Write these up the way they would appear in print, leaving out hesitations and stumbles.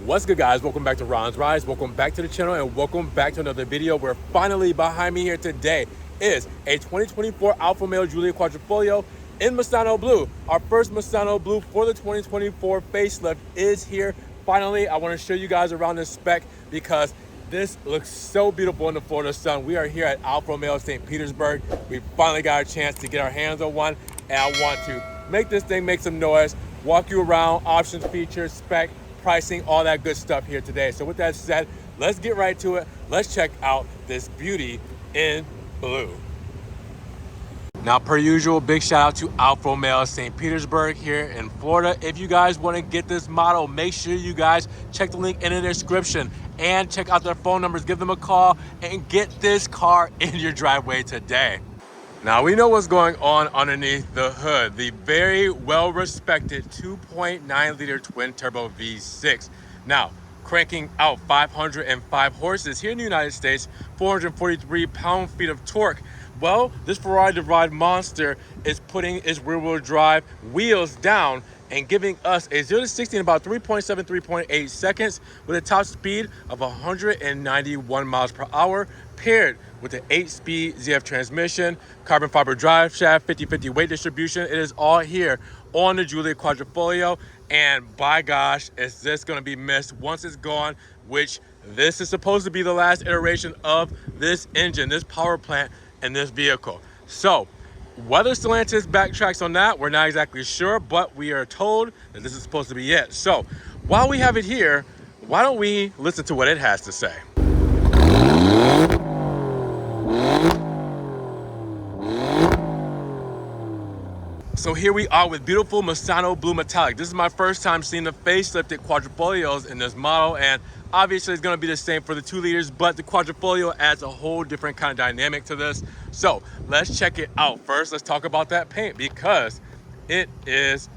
What's good, guys? Welcome back to Ron's Rise. Welcome back to the channel and welcome back to another video where finally behind me here today is a 2024 Alfa Romeo Giulia Quadrifoglio in Misano Blue. Our first Misano Blue for the 2024 facelift is here. Finally, I want to show you guys around this spec because this looks so beautiful in the Florida sun. We are here at Alfa Romeo St. Petersburg. We finally got a chance to get our hands on one, and I want to make this thing make some noise, walk you around, options, features, spec, pricing, all that good stuff here today. So with that said, let's get right to it. Let's check out this beauty in blue. Now, per usual, big shout out to Alfa Romeo St. Petersburg here in Florida. If you guys want to get this model, make sure you guys check the link in the description and check out their phone numbers, give them a call, and get this car in your driveway today. Now, we know what's going on underneath the hood. The very well-respected 2.9 liter twin turbo V6. Now, cranking out 505 horses here in the United States, 443 pound-feet of torque. Well, this Ferrari derived monster is putting its rear-wheel drive wheels down and giving us a 0 to 60 in about 3.7, 3.8 seconds with a top speed of 191 miles per hour, paired with the 8-speed ZF transmission, carbon fiber drive shaft, 50-50 weight distribution. It is all here on the Giulia Quadrifoglio, and by gosh, is this going to be missed once it's gone, which this is supposed to be the last iteration of this engine, this power plant, and this vehicle. So whether Stellantis backtracks on that, we're not exactly sure, but we are told that this is supposed to be it. So while we have it here, why don't we listen to what it has to say? So here we are with beautiful Misano Blue Metallic. This is my first time seeing the facelifted Quadrifoglios in this model, and obviously it's going to be the same for the 2 liters, but the Quadrifoglio adds a whole different kind of dynamic to this. So let's check it out. First, let's talk about that paint because it is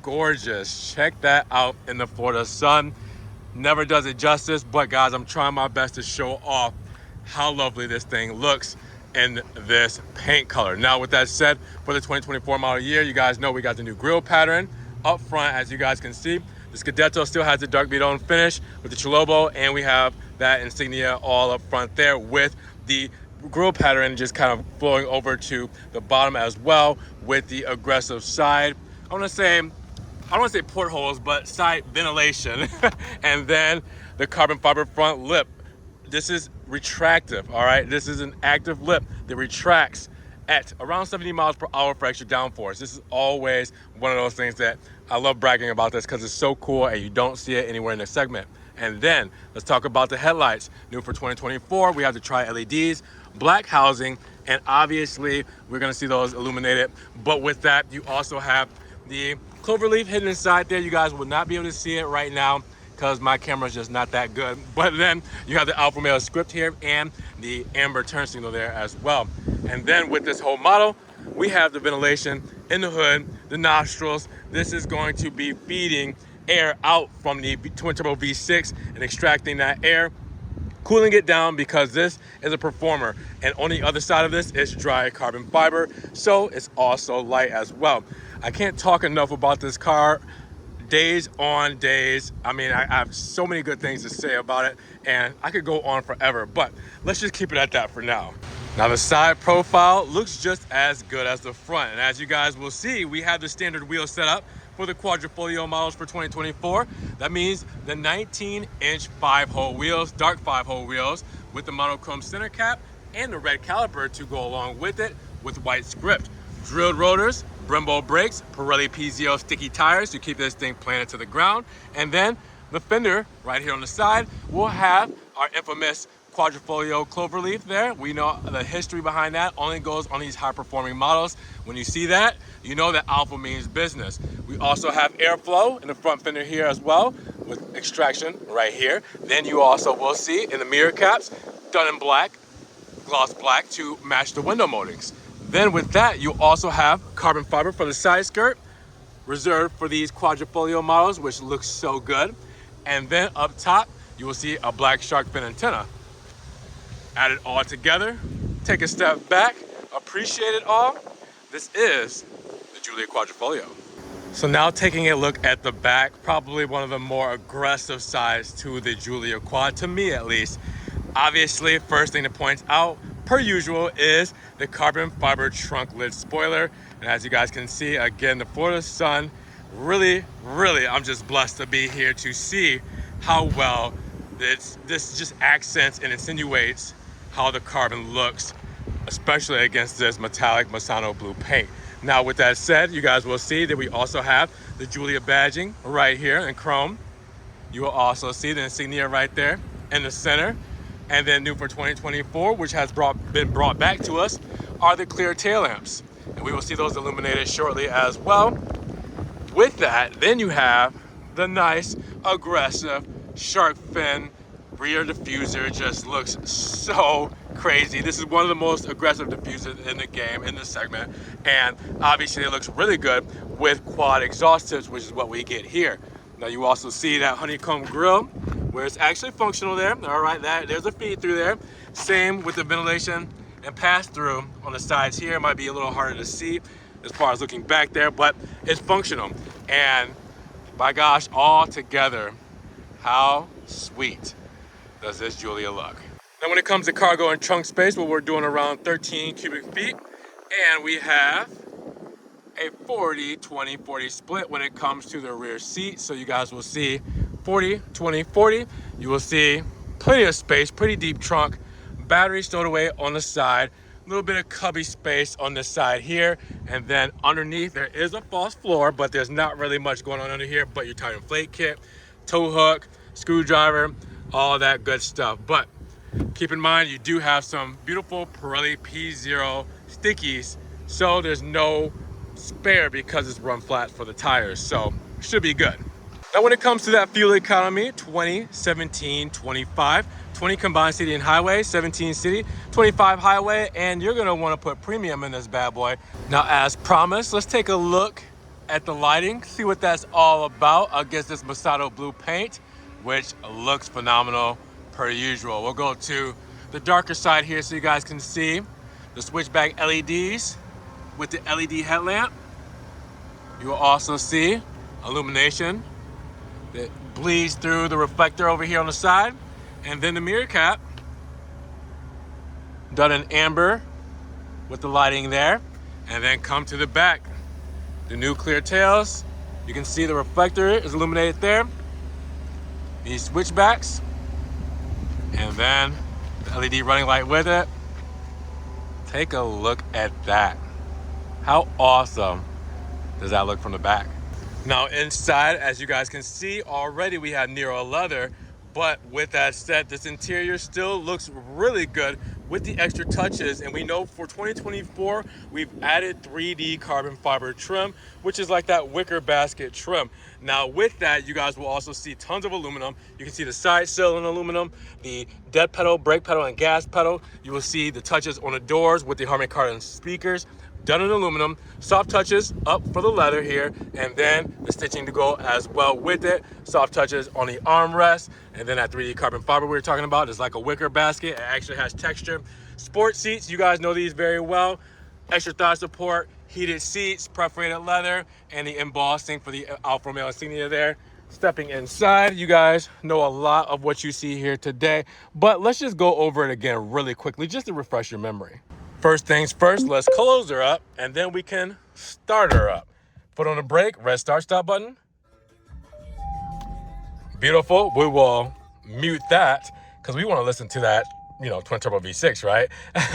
gorgeous. Check that out in the Florida sun. Never does it justice, but guys, I'm trying my best to show off how lovely this thing looks in this paint color. Now, with that said, for the 2024 model year, you guys know we got the new grille pattern up front, as you guys can see. The Scudetto still has the dark beat-on finish with the Chalobo, and we have that insignia all up front there with the grille pattern just kind of flowing over to the bottom as well with the aggressive side. I don't want to say portholes, but side ventilation. And then the carbon fiber front lip. This is retractive, all right? This is an active lip that retracts at around 70 miles per hour for extra downforce. This is always one of those things that I love bragging about this because it's so cool and you don't see it anywhere in the segment. And then let's talk about the headlights. New for 2024, we have the tri-LEDs, black housing, and obviously we're gonna see those illuminated. But with that, you also have the cloverleaf hidden inside there. You guys will not be able to see it right now because my camera's just not that good. But then you have the Alfa Romeo script here and the amber turn signal there as well. And then with this whole model, we have the ventilation in the hood, the nostrils. This is going to be feeding air out from the twin turbo V6 and extracting that air, cooling it down because this is a performer. And on the other side of this is dry carbon fiber, so it's also light as well. I can't talk enough about this car. Days on days. I mean, I have so many good things to say about it, and I could go on forever, but let's just keep it at that for now. Now, the side profile looks just as good as the front, and as you guys will see, we have the standard wheel set up for the Quadrifoglio models for 2024. That means the 19-inch 5-hole wheels, dark 5-hole wheels with the monochrome center cap and the red caliper to go along with it with white script. Drilled rotors, Brembo brakes, Pirelli PZO sticky tires to keep this thing planted to the ground. And then the fender right here on the side will have our infamous Quadrifoglio cloverleaf there. We know the history behind that only goes on these high performing models. When you see that, you know that Alfa means business. We also have airflow in the front fender here as well with extraction right here. Then you also will see in the mirror caps, done in black, gloss black to match the window moldings. Then with that, you also have carbon fiber for the side skirt, reserved for these Quadrifoglio models, which looks so good. And then up top, you will see a black shark fin antenna. Add it all together, take a step back, appreciate it all. This is the Giulia Quadrifoglio. So now taking a look at the back, probably one of the more aggressive sides to the Giulia Quad, to me at least. Obviously, first thing to point out, per usual, is the carbon fiber trunk lid spoiler. And as you guys can see, again, the Florida sun, really, I'm just blessed to be here to see how well this just accents and insinuates how the carbon looks, especially against this metallic Misano blue paint. Now, with that said, you guys will see that we also have the Giulia badging right here in chrome. You will also see the insignia right there in the center. And then new for 2024, which has been brought back to us, are the clear tail lamps. And we will see those illuminated shortly as well. With that, then you have the nice, aggressive shark fin rear diffuser. Just looks so crazy. This is one of the most aggressive diffusers in the game, in this segment. And obviously it looks really good with quad exhaust tips, which is what we get here. Now you also see that honeycomb grill, where it's actually functional there. All right, there's a feed through there. Same with the ventilation and pass through on the sides here. It might be a little harder to see as far as looking back there, but it's functional. And by gosh, all together, how sweet does this Giulia look? Now when it comes to cargo and trunk space, well, we're doing around 13 cubic feet, and we have a 40-20-40 split when it comes to the rear seat. So you guys will see 40-20-40. You will see plenty of space, pretty deep trunk, battery stowed away on the side, a little bit of cubby space on this side here, and then underneath there is a false floor, but there's not really much going on under here but your tire inflate kit, tow hook, screwdriver, all that good stuff. But keep in mind, you do have some beautiful Pirelli P0 stickies, so there's no spare because it's run flat for the tires, so should be good. Now when it comes to that fuel economy, 20, 17, 25, 20 combined city and highway, 17 city, 25 highway, and you're gonna wanna put premium in this bad boy. Now as promised, let's take a look at the lighting, see what that's all about against this Misano blue paint, which looks phenomenal per usual. We'll go to the darker side here so you guys can see the switchback LEDs with the LED headlamp. You will also see illumination that bleeds through the reflector over here on the side. And then the mirror cap, done in amber with the lighting there. And then come to the back, the new clear tails. You can see the reflector is illuminated there. These switchbacks, and then the LED running light with it. Take a look at that. How awesome does that look from the back? Now inside, as you guys can see already, we have Nero leather, but with that said, this interior still looks really good with the extra touches. And we know for 2024, we've added 3D carbon fiber trim, which is like that wicker basket trim. Now with that, you guys will also see tons of aluminum. You can see the side sill in aluminum, the dead pedal, brake pedal, and gas pedal. You will see the touches on the doors with the Harman Kardon speakers, done in aluminum, soft touches up for the leather here, and then the stitching to go as well with it. Soft touches on the armrest, and then that 3D carbon fiber we were talking about is like a wicker basket. It actually has texture. Sport seats, you guys know these very well. Extra thigh support, heated seats, perforated leather, and the embossing for the Alfa Romeo insignia there. Stepping inside, you guys know a lot of what you see here today, but let's just go over it again really quickly just to refresh your memory. First things first, let's close her up, and then we can start her up. Foot on the brake, red start button. Beautiful. We will mute that because we want to listen to that, twin turbo V6, right?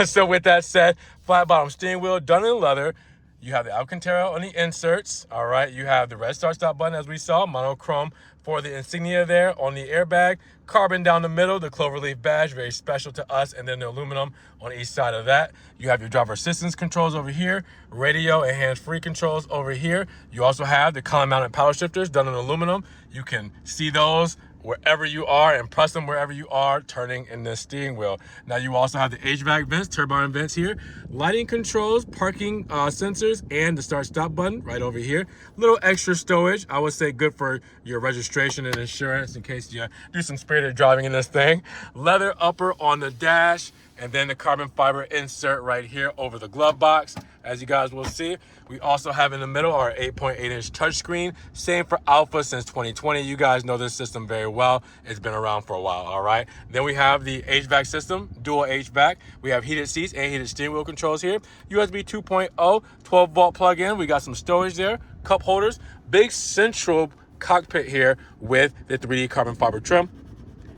So with that said, flat bottom steering wheel, done in leather. You have the Alcantara on the inserts, all right? You have the red start button, as we saw, monochrome for the insignia there on the airbag. Carbon down the middle, the cloverleaf badge, very special to us, and then the aluminum on each side of that. You have your driver assistance controls over here, radio and hands-free controls over here. You also have the column-mounted paddle shifters done in aluminum. You can see those wherever you are and press them wherever you are turning in this steering wheel. Now you also have the HVAC vents, turbine vents here, lighting controls, parking sensors, and the start-stop button right over here. Little extra stowage, I would say good for your registration and insurance in case you do some spirited driving in this thing. Leather upper on the dash, and then the carbon fiber insert right here over the glove box. as you guys will see. We also have in the middle our 8.8-inch touchscreen. Same for Alfa since 2020. You guys know this system very well. It's been around for a while, all right? Then we have the HVAC system, dual HVAC. We have heated seats and heated steering wheel controls here. USB 2.0, 12-volt plug-in. We got some storage there, cup holders, big central cockpit here with the 3D carbon fiber trim.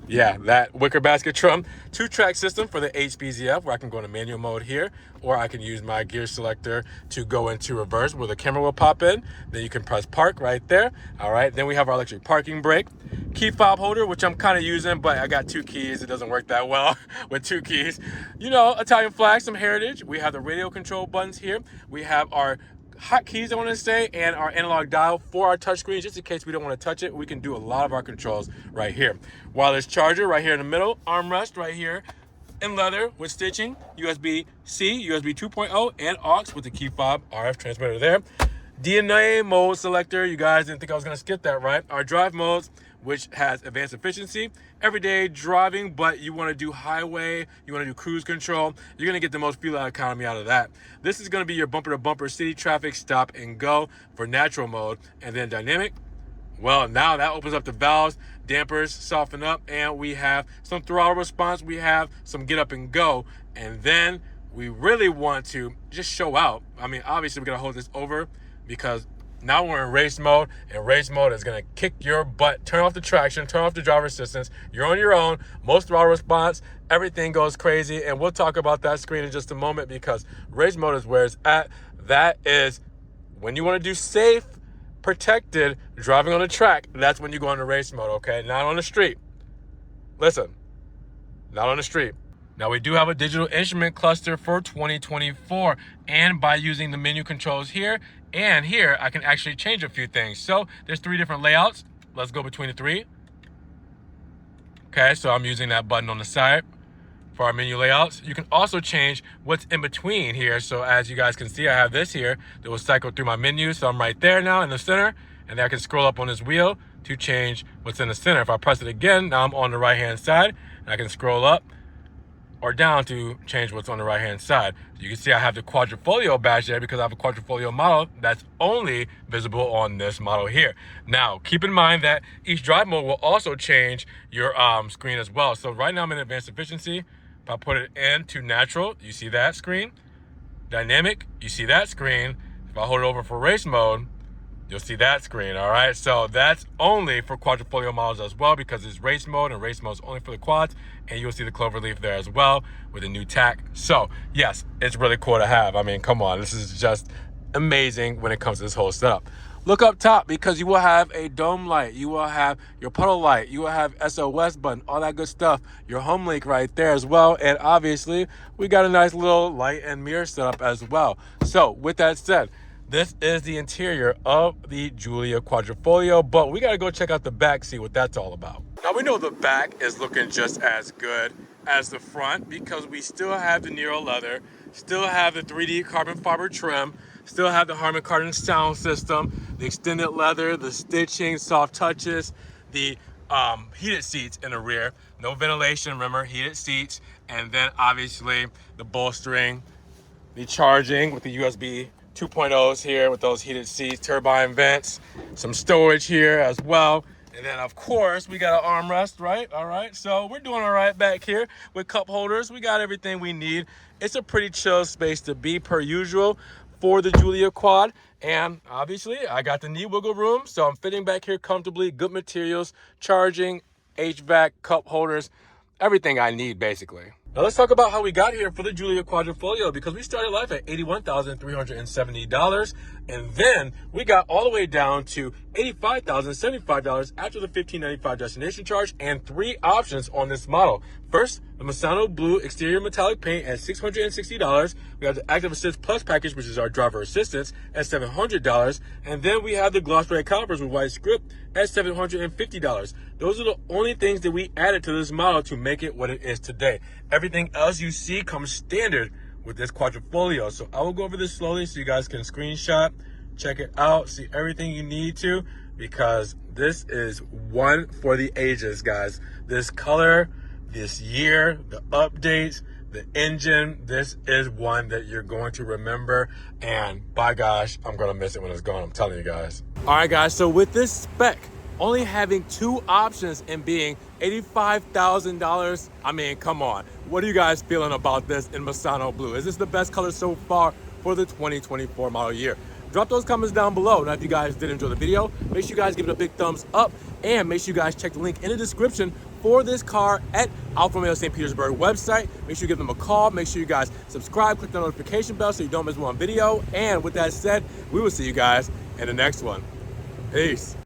Yeah, that wicker basket trim. 2-track system for the HPZF, where I can go into manual mode here, or I can use my gear selector to go into reverse where the camera will pop in. Then you can press park right there. All right, then we have our electric parking brake. Key fob holder, which I'm kind of using, but I got 2 keys. It doesn't work that well with 2 keys. You know, Italian flag, some heritage. We have the radio control buttons here. We have our hotkeys, I want to say, and our analog dial for our touchscreen, just in case we don't want to touch it. We can do a lot of our controls right here. Wireless charger right here in the middle, armrest right here in leather with stitching, USB-C, USB 2.0, and aux with the key fob RF transmitter there. DNA mode selector, you guys didn't think I was going to skip that, right? Our drive modes, which has advanced efficiency, everyday driving, but you want to do highway, you want to do cruise control, you're going to get the most fuel economy out of that. This is going to be your bumper-to-bumper city traffic stop and go for natural mode. And then dynamic, well, now that opens up the valves, dampers soften up, and we have some throttle response, we have some get up and go, and then we really want to just show out. I mean, obviously we're going to hold this over because now we're in race mode, and race mode is going to kick your butt. Turn off the traction, turn off the driver assistance. You're on your own. Most throttle response, everything goes crazy, and we'll talk about that screen in just a moment because race mode is where it's at. That is when you want to do safe, protected driving on the track. That's when you go into race mode, okay? Not on the street. Listen, not on the street. Now, we do have a digital instrument cluster for 2024, and by using the menu controls here and here, I can actually change a few things. So there's 3 different layouts. Let's go between the 3. Okay, so I'm using that button on the side for our menu layouts. You can also change what's in between here. So as you guys can see, I have this here that will cycle through my menu. So I'm right there now in the center, and then I can scroll up on this wheel to change what's in the center. If I press it again, now I'm on the right-hand side, and I can scroll up or down to change what's on the right-hand side. You can see I have the Quadrifoglio badge there because I have a Quadrifoglio model that's only visible on this model here. Now, keep in mind that each drive mode will also change your screen as well. So right now I'm in advanced efficiency. If I put it into natural, you see that screen. Dynamic, you see that screen. If I hold it over for race mode, you'll see that screen, all right? So that's only for Quadrifoglio models as well because it's race mode, and race mode is only for the quads, and you'll see the clover leaf there as well with a new tack. So yes, it's really cool to have. I mean, come on, this is just amazing when it comes to this whole setup. Look up top because you will have a dome light, you will have your puddle light, you will have SOS button, all that good stuff, your home link right there as well, and obviously we got a nice little light and mirror setup as well. So with that said, this is the interior of the Giulia Quadrifoglio, but we got to go check out the back, see what that's all about. Now, we know the back is looking just as good as the front because we still have the Nero leather, still have the 3D carbon fiber trim, still have the Harman Kardon sound system, the extended leather, the stitching, soft touches, the heated seats in the rear, no ventilation, remember, heated seats, and then obviously the bolstering, the charging with the USB 2.0s here with those heated seats, turbine vents, some storage here as well. And then of course we got an armrest, right? All right, so we're doing all right back here with cup holders. We got everything we need. It's a pretty chill space to be per usual for the Giulia Quad. And obviously I got the knee wiggle room, so I'm fitting back here comfortably, good materials, charging, HVAC, cup holders, everything I need basically. Now let's talk about how we got here for the Giulia Quadrifoglio, because we started life at $81,370, and then we got all the way down to $85,075 after the $1,595 destination charge, and 3 options on this model. First, the Misano blue exterior metallic paint at $660. We have the Active Assist Plus package, which is our driver assistance, at $700. And then we have the gloss red calipers with white script at $750. Those are the only things that we added to this model to make it what it is today. Everything else you see comes standard with this Quadrifoglio. So I will go over this slowly so you guys can screenshot, check it out, see everything you need to, because this is one for the ages, guys. This color, this year, the updates, the engine, this is one that you're going to remember, and by gosh, I'm gonna miss it when it's gone, I'm telling you guys. All right guys, so with this spec, only having 2 options and being $85,000, I mean, come on. What are you guys feeling about this in Misano Blue? Is this the best color so far for the 2024 model year? Drop those comments down below. Now, if you guys did enjoy the video, make sure you guys give it a big thumbs up, and make sure you guys check the link in the description for this car at Alfa Romeo St. Petersburg website. Make sure you give them a call. Make sure you guys subscribe, click the notification bell so you don't miss one video. And with that said, we will see you guys in the next one. Peace.